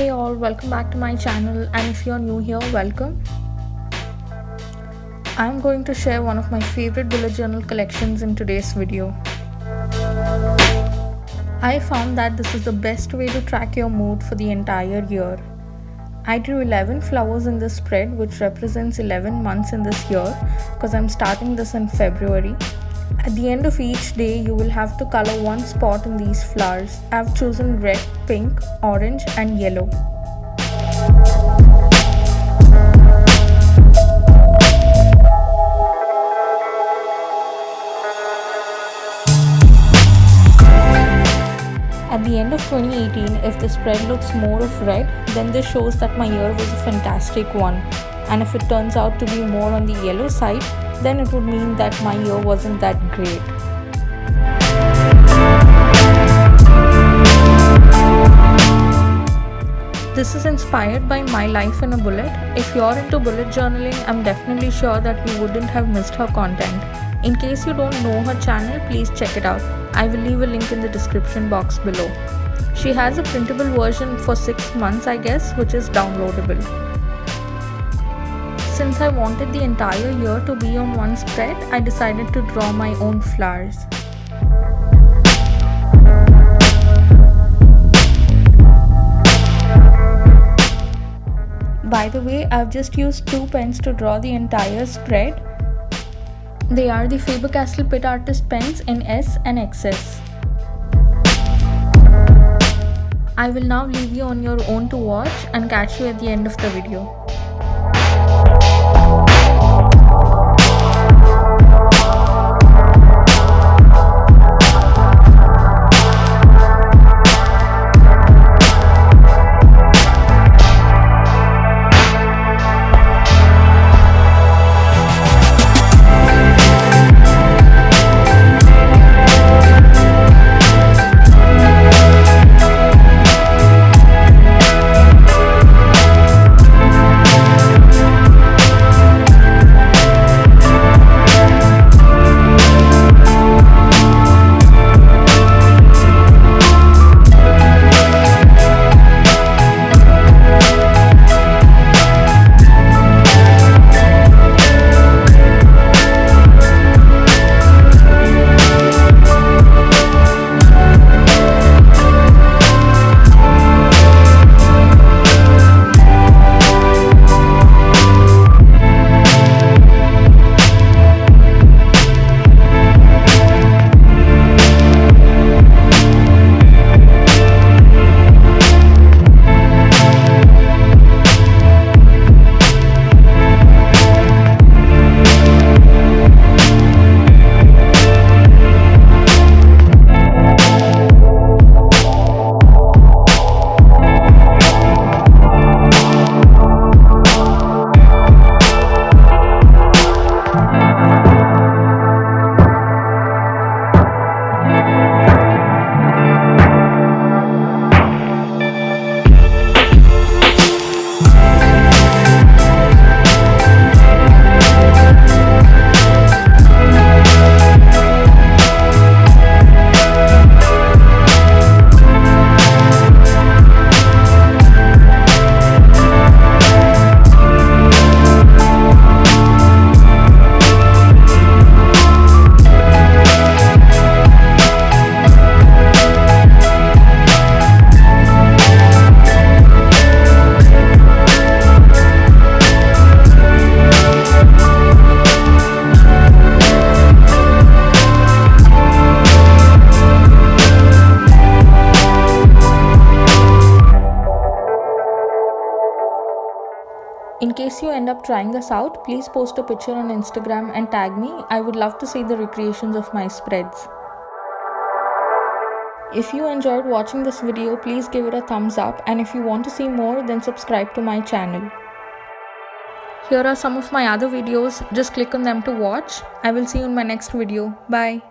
Hey all, welcome back to my channel, and if you're new here, welcome. I'm going to share one of my favorite bullet journal collections in today's video. I found that this is the best way to track your mood for the entire year. I drew 11 flowers in this spread, which represents 11 months in this year because I'm starting this in February. At the end of each day, you will have to color one spot in these flowers. I've chosen red, pink, orange and yellow. At the end of 2018, if the spread looks more of red, then this shows that my year was a fantastic one. And if it turns out to be more on the yellow side, then it would mean that my year wasn't that great. This is inspired by my life in a bullet. If you're into bullet journaling, I'm definitely sure that you wouldn't have missed her content. In case you don't know her channel, please check it out. I will leave a link in the description box below. She has a printable version for 6 months, I guess, which is downloadable. Since I wanted the entire year to be on one spread, I decided to draw my own flowers. By the way, I've just used 2 pens to draw the entire spread. They are the Faber Castell PITT Artist pens in S and XS. I will now leave you on your own to watch and catch you at the end of the video. In case you end up trying this out, please post a picture on Instagram and tag me. I would love to see the recreations of my spreads. If you enjoyed watching this video, please give it a thumbs up, and if you want to see more, then subscribe to my channel. Here are some of my other videos, just click on them to watch. I will see you in my next video. Bye.